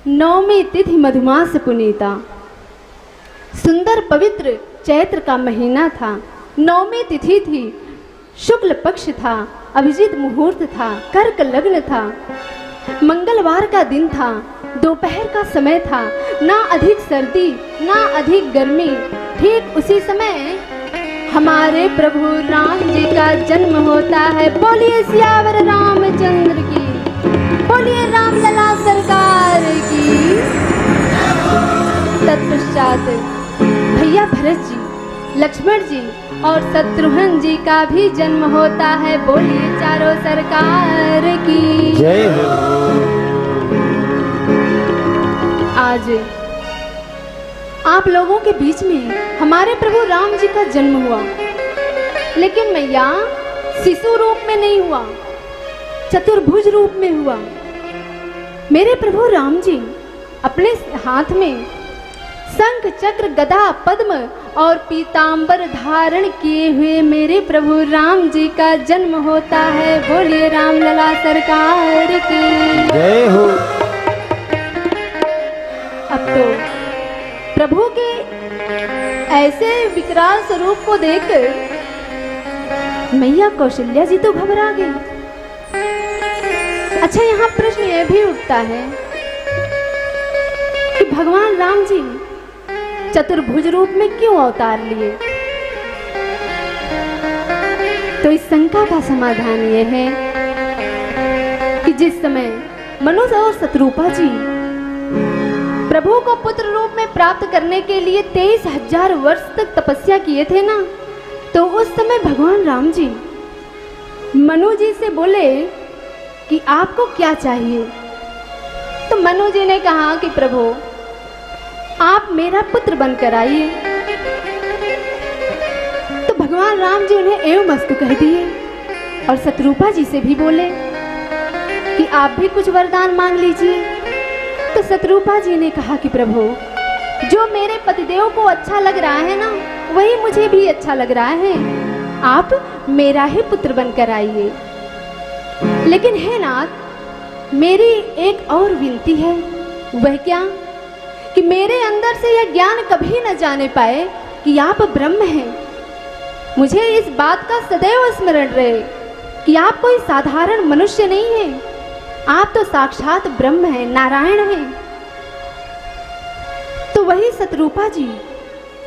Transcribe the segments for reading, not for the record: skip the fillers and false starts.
नवमी तिथि मधुमास पुनीता। सुंदर पवित्र चैत्र का महीना था। नवमी तिथि थी, शुक्ल पक्ष था, अभिजीत मुहूर्त था, कर्क लग्न था, मंगलवार का दिन था, दोपहर का समय था, ना अधिक सर्दी ना अधिक गर्मी। ठीक उसी समय हमारे प्रभु राम जी का जन्म होता है। बोलिए सियावर रामचंद्र की, बोलिए राम लला सरकार की। तत्पश्चात भैया भरत जी, लक्ष्मण जी और शत्रुघ्न जी का भी जन्म होता है। बोलिए चारों सरकार की जय हो। आज आप लोगों के बीच में हमारे प्रभु राम जी का जन्म हुआ, लेकिन मैया शिशु रूप में नहीं हुआ, चतुर्भुज रूप में हुआ। मेरे प्रभु राम जी अपने हाथ में शंख चक्र गदा पद्म और पीतांबर धारण किए हुए मेरे प्रभु राम जी का जन्म होता है। बोलिए राम लला सरकार की जय हो। अब तो प्रभु के ऐसे विकराल स्वरूप को देखकर मैया कौशल्या जी तो घबरा गई। अच्छा, यहाँ प्रश्न यह भी उठता है कि भगवान राम जी चतुर्भुज रूप में क्यों अवतार लिए? तो इस शंका का समाधान यह है कि जिस समय मनुष्य और शत्रुपा जी प्रभु को पुत्र रूप में प्राप्त करने के लिए 23,000 वर्ष तक तपस्या किए थे ना, तो उस समय भगवान राम जी मनु जी से बोले कि आपको क्या चाहिए? तो मनु जी ने कहा कि प्रभु आप मेरा पुत्र बनकर आइए। तो भगवान राम जी उन्हें एवं मस्तु कह दिए और शत्रुपा जी से भी बोले कि आप भी कुछ वरदान मांग लीजिए। तो शत्रुपा जी ने कहा कि प्रभु जो मेरे पतिदेव को अच्छा लग रहा है ना, वही मुझे भी अच्छा लग रहा है, आप मेरा ही पुत्र बनकर आइए। लेकिन हे नाथ, मेरी एक और विनती है। वह क्या? कि मेरे अंदर से यह ज्ञान कभी न जाने पाए कि आप ब्रह्म हैं। मुझे इस बात का सदैव स्मरण रहे कि आप कोई साधारण मनुष्य नहीं हैं, आप तो साक्षात ब्रह्म हैं, नारायण हैं। तो वही शत्रुपा जी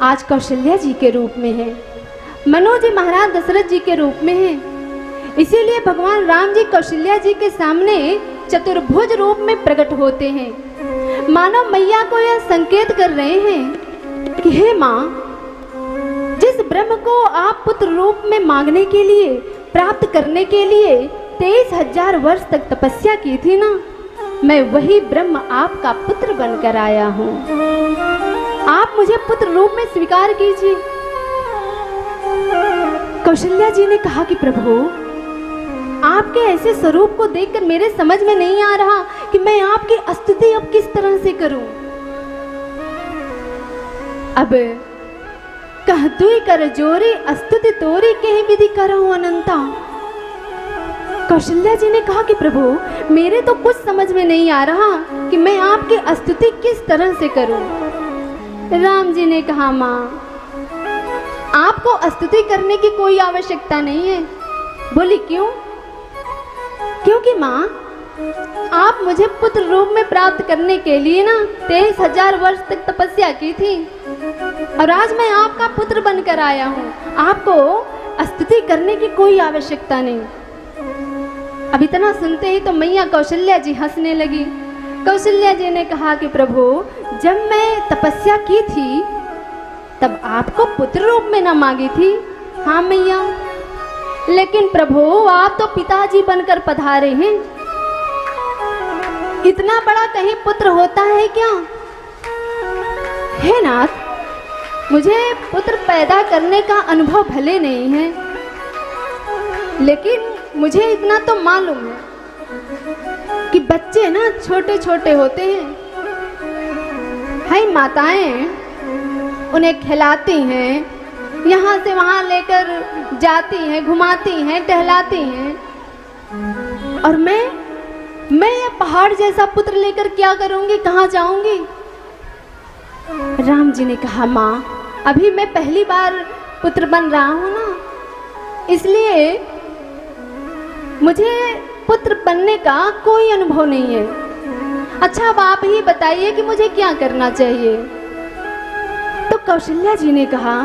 आज कौशल्या जी के रूप में है, मनु जी महाराज दशरथ जी के रूप में है। इसीलिए भगवान राम जी कौशल्या जी के सामने चतुर्भुज रूप में प्रकट होते हैं। मानो मैया को यह संकेत कर रहे हैं कि हे माँ, जिस ब्रह्म को आप पुत्र रूप में मांगने के लिए, प्राप्त करने के लिए 23,000 वर्ष तक तपस्या की थी ना, मैं वही ब्रह्म आपका पुत्र बनकर आया हूँ। आप मुझे पुत्र रूप में स्वीकार कीजिए। कौशल्या जी ने कहा कि प्रभु आपके ऐसे स्वरूप को देखकर मेरे समझ में नहीं आ रहा कि मैं आपकी स्तुति अब किस तरह से करूं। अब कह दुई कर जोरी स्तुति तोरी के विधि करहूं अनंता। कौशल्या जी ने कहा कि प्रभु मेरे तो कुछ समझ में नहीं आ रहा कि मैं आपकी स्तुति किस तरह से करूं। राम जी ने कहा माँ, आपको स्तुति करने की कोई आवश्यकता नहीं है। बोली क्यों? क्योंकि माँ, आप मुझे पुत्र रूप में प्राप्त करने के लिए ना 23,000 वर्ष तक तपस्या की थी, और आज मैं आपका पुत्र बनकर आया हूँ। आपको स्तुति करने की कोई आवश्यकता नहीं। अब इतना सुनते ही तो मैया कौशल्या जी हंसने लगी। कौशल्या जी ने कहा कि प्रभु जब मैं तपस्या की थी तब आपको पुत्र रूप में ना मांगी थी। हाँ मैया, लेकिन प्रभु आप तो पिताजी बनकर पधारे हैं। इतना बड़ा कहीं पुत्र होता है क्या? हे नाथ, मुझे पुत्र पैदा करने का अनुभव भले नहीं है, लेकिन मुझे इतना तो मालूम है कि बच्चे ना छोटे छोटे होते हैं। हाय माताएं उन्हें खिलाती हैं, यहाँ से वहाँ लेकर जाती हैं, घुमाती हैं, टहलाती हैं, और मैं मैं ये पहाड़ जैसा पुत्र लेकर क्या करूंगी, कहाँ जाऊंगी। राम जी ने कहा, माँ अभी मैं पहली बार पुत्र बन रहा हूं ना, इसलिए मुझे पुत्र बनने का कोई अनुभव नहीं है। अच्छा अब आप ही बताइए कि मुझे क्या करना चाहिए। तो कौशल्या जी ने कहा,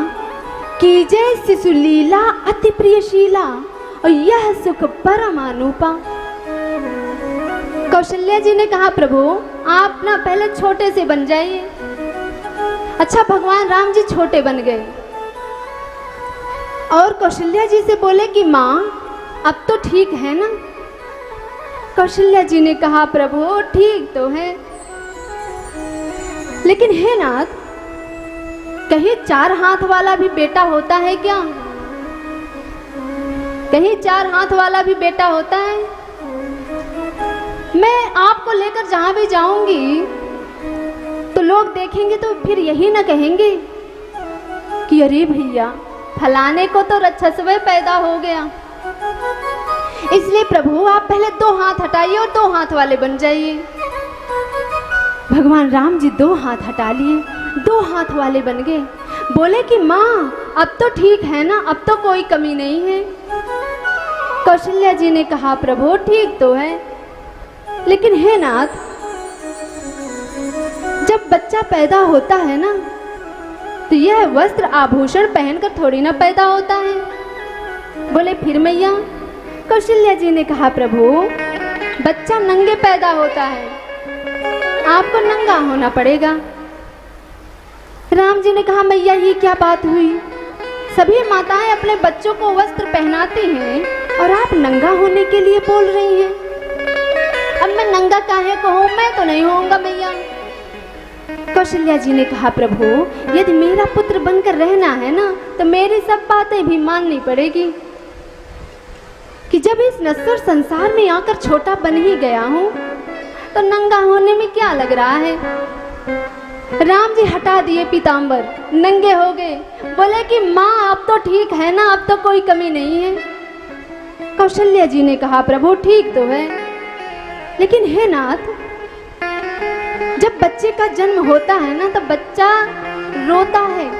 कीजय शिशु लीला अति प्रियशीला और यह सुख परमानुपा। कौशल्या जी ने कहा, प्रभु आप ना पहले छोटे से बन जाइए। अच्छा भगवान राम जी छोटे बन गए और कौशल्या जी से बोले कि माँ अब तो ठीक है ना। कौशल्या जी ने कहा, प्रभु ठीक तो है, लेकिन हे नाथ, कहीं 4 हाथ वाला भी बेटा होता है क्या? कहीं 4 हाथ वाला भी बेटा होता है? मैं आपको लेकर जहां भी जाऊंगी तो लोग देखेंगे तो फिर यही ना कहेंगे कि अरे भैया फलाने को तो राक्षस पैदा हो गया। इसलिए प्रभु आप पहले 2 हाथ हटाइए और 2 हाथ वाले बन जाइए। भगवान राम जी 2 हाथ हटा लिए, 2 हाथ वाले बन गए। बोले कि माँ अब तो ठीक है ना, अब तो कोई कमी नहीं है। कौशल्या जी ने कहा, प्रभु ठीक तो है, लेकिन हे नाथ, जब बच्चा पैदा होता है ना तो यह वस्त्र आभूषण पहनकर थोड़ी ना पैदा होता है। बोले फिर मैया? कौशल्या जी ने कहा, प्रभु बच्चा नंगे पैदा होता है, आपको नंगा होना पड़ेगा। राम जी ने कहा, मैया ये क्या बात हुई? सभी माताएं अपने बच्चों को वस्त्र पहनाती हैं और आप नंगा होने के लिए बोल रही हैं। अब मैं नंगा काहे को हूं? मैं तो नहीं होऊंगा मैया। कौशल्या जी ने कहा, प्रभु यदि मेरा पुत्र बनकर रहना है ना तो मेरी सब बातें भी माननी पड़ेगी कि जब इस नश्वर संसार में आकर छोटा बन ही गया हूं तो नंगा होने में क्या लग रहा है। राम जी हटा दिए पीतांबर, नंगे हो गए। बोले कि माँ अब तो ठीक है ना, अब तो कोई कमी नहीं है। कौशल्या जी ने कहा, प्रभु ठीक तो है, लेकिन हे नाथ, जब बच्चे का जन्म होता है ना तब बच्चा रोता है।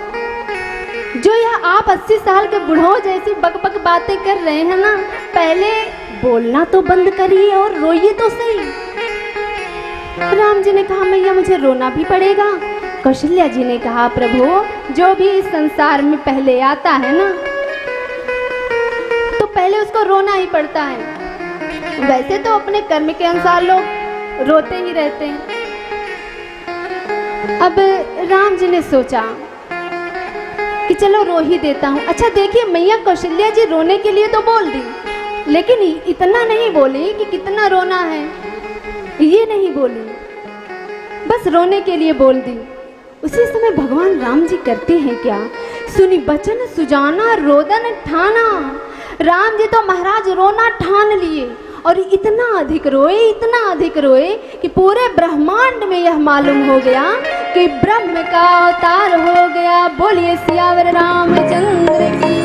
जो यह आप 80 साल के बूढ़ों जैसी बकबक बातें कर रहे हैं ना, पहले बोलना तो बंद करिए और रोइए तो सही। राम जी ने कहा, मैया मुझे रोना भी पड़ेगा। कौशल्या जी ने कहा, प्रभु जो भी इस संसार में पहले आता है ना तो पहले उसको रोना ही पड़ता है। वैसे तो अपने कर्म के अनुसार लोग रोते ही रहते हैं। अब राम जी ने सोचा कि चलो रो ही देता हूँ। अच्छा देखिए मैया कौशल्या जी रोने के लिए तो बोल दी, लेकिन इतना नहीं बोली कि कितना रोना है, ये नहीं बोली, बस रोने के लिए बोल दी। उसी समय भगवान राम जी करते हैं क्या, सुनी बचन सुजाना रोदन ठाना। राम जी तो महाराज रोना ठान लिए और इतना अधिक रोए कि पूरे ब्रह्मांड में यह मालूम हो गया कि ब्रह्म का अवतार हो गया। बोलिए सियावर रामचंद्र की।